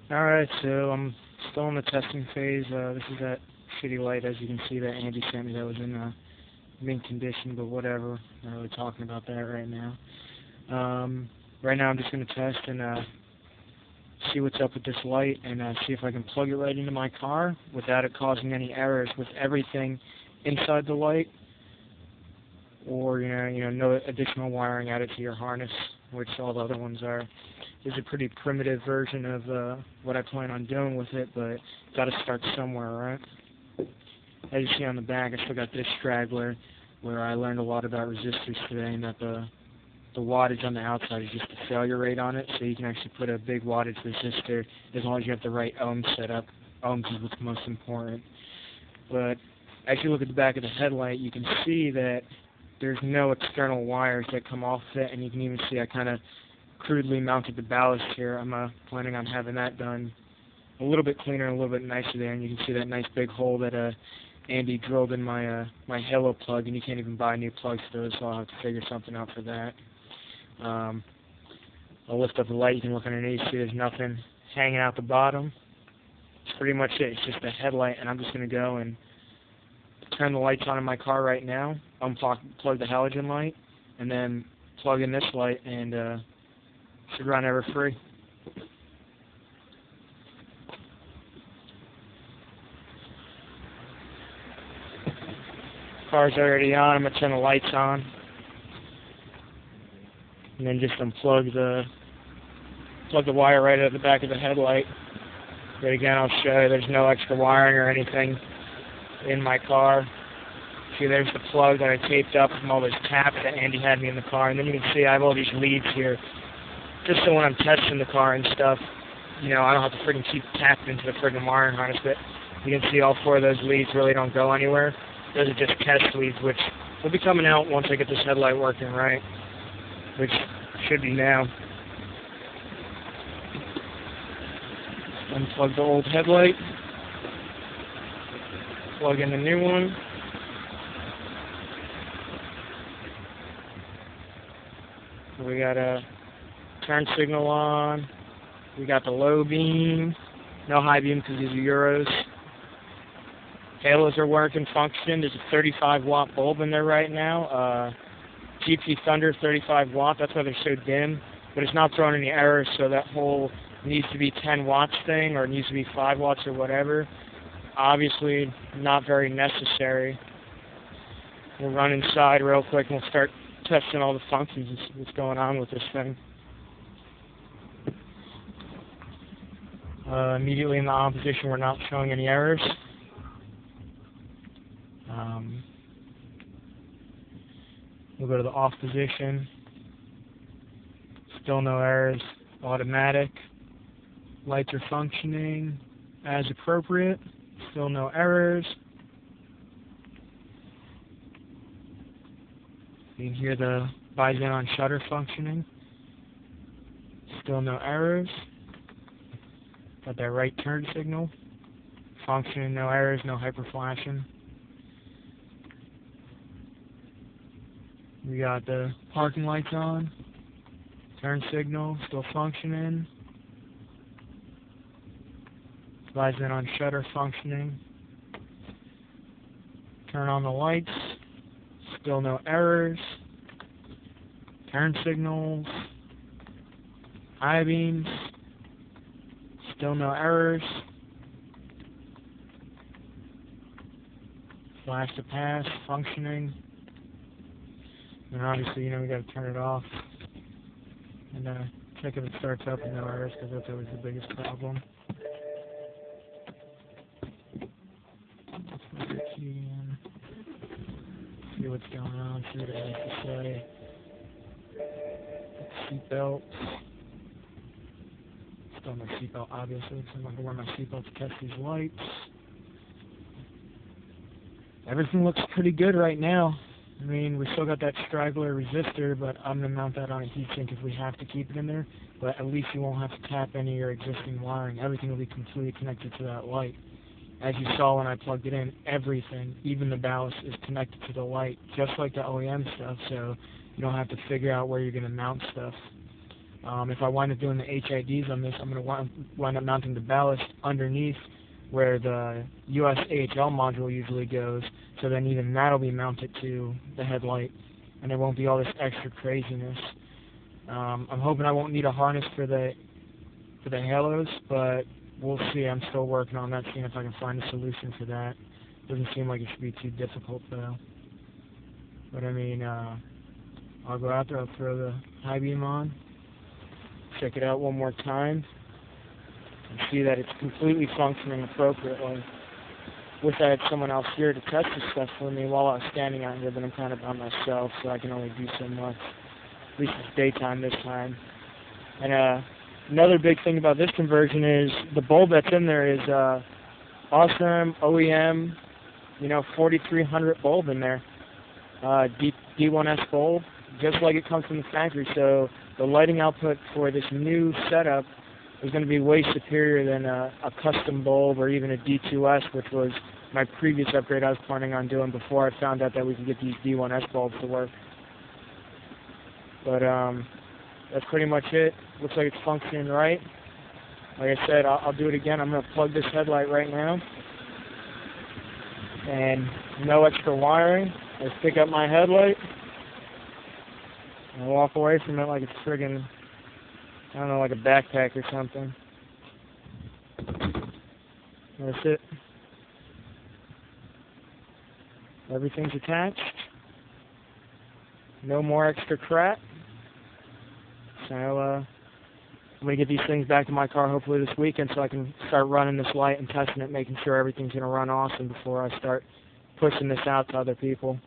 Alright, so I'm still in the testing phase. This is that shitty light, as you can see, that Andy sent me that was in mint condition, but whatever. Not really talking about that right now. Right now I'm just going to test and see what's up with this light and see if I can plug it right into my car without it causing any errors with everything inside the light, or no additional wiring added to your harness, which all the other ones are. This is a pretty primitive version of what I plan on doing with it, but got to start somewhere, right? As you see on the back, I still got this straggler where I learned a lot about resistors today, and that the wattage on the outside is just the failure rate on it, so you can actually put a big wattage resistor as long as you have the right ohm set up. Ohms is what's most important. But as you look at the back of the headlight, you can see that there's no external wires that come off it, and you can even see I kind of crudely mounted the ballast here. I'm planning on having that done a little bit cleaner and a little bit nicer there, and you can see that nice big hole that Andy drilled in my my Halo plug, and you can't even buy new plugs for those, so I'll have to figure something out for that. I'll lift up the light. You can look underneath, see there's nothing hanging out the bottom. That's pretty much it. It's just a headlight, and I'm just going to go and turn the lights on in my car right now, plug the halogen light, and then plug in this light, and should run error-free. Car's already on. I'm going to turn the lights on, and then just unplug plug the wire right at the back of the headlight. But again, I'll show you there's no extra wiring or anything in my car. See, there's the plug that I taped up from all those taps that Andy had me in the car, and then you can see I have all these leads here, just so when I'm testing the car and stuff, I don't have to freaking keep tapped into the freaking wiring harness. But you can see all 4 of those leads really don't go anywhere. Those are just test leads, which will be coming out once I get this headlight working right, which should be now. Unplug the old headlight, plug in the new one. We got a turn signal on. We got the low beam, no high beam because these are Euros. Halos are working, functioning. There's a 35-watt bulb in there right now. GP Thunder 35 watt. That's why they're so dim. But it's not throwing any errors, so that whole needs to be 10 watts thing, or it needs to be 5 watts or whatever, obviously not very necessary. We'll run inside real quick and we'll start testing all the functions and see what's going on with this thing. Immediately in the on position, we're not showing any errors. We'll go to the off position. Still no errors. Automatic. Lights are functioning as appropriate. Still no errors. You can hear the bi-xenon shutter functioning. Still no errors. Got that right turn signal. Functioning, no errors, no hyperflashing. We got the parking lights on. Turn signal, still functioning. Bi-xenon shutter functioning. Turn on the lights. Still no errors. Turn signals. High beams. Still no errors. Flash to pass, functioning. And obviously, we got to turn it off and check if it starts up with no errors, because that's always the biggest problem. Let's put your key in. See what's going on. See what it has to say. Seatbelt. Still no seatbelt, obviously, because I'm going to wear my seatbelt to test these lights. Everything looks pretty good right now. I mean, we still got that straggler resistor, but I'm going to mount that on a heatsink if we have to keep it in there. But at least you won't have to tap any of your existing wiring. Everything will be completely connected to that light. As you saw when I plugged it in, everything, even the ballast, is connected to the light, just like the OEM stuff, so you don't have to figure out where you're going to mount stuff. If I wind up doing the HIDs on this, I'm going to wind up mounting the ballast underneath where the US AHL module usually goes, so then even that'll be mounted to the headlight, and there won't be all this extra craziness. I'm hoping I won't need a harness for the halos, but we'll see. I'm still working on that, seeing if I can find a solution for that. Doesn't seem like it should be too difficult, though. But I mean, I'll go out there, I'll throw the high beam on, check it out one more time, and see that it's completely functioning appropriately. Wish I had someone else here to test this stuff for me while I was standing out here, but I'm kind of by myself, so I can only do so much. At least it's daytime this time. And another big thing about this conversion is the bulb that's in there is awesome OEM, 4300 bulb in there. D1S bulb, just like it comes from the factory. So the lighting output for this new setup is going to be way superior than a custom bulb or even a D2S, which was my previous upgrade I was planning on doing before I found out that we could get these D1S bulbs to work. But that's pretty much it. Looks like it's functioning right. Like I said, I'll do it again. I'm going to plug this headlight right now. And no extra wiring. I pick up my headlight and walk away from it like it's friggin', I don't know, like a backpack or something. That's it. Everything's attached. No more extra crap. So I'm going to get these things back to my car hopefully this weekend so I can start running this light and testing it, making sure everything's going to run awesome before I start pushing this out to other people.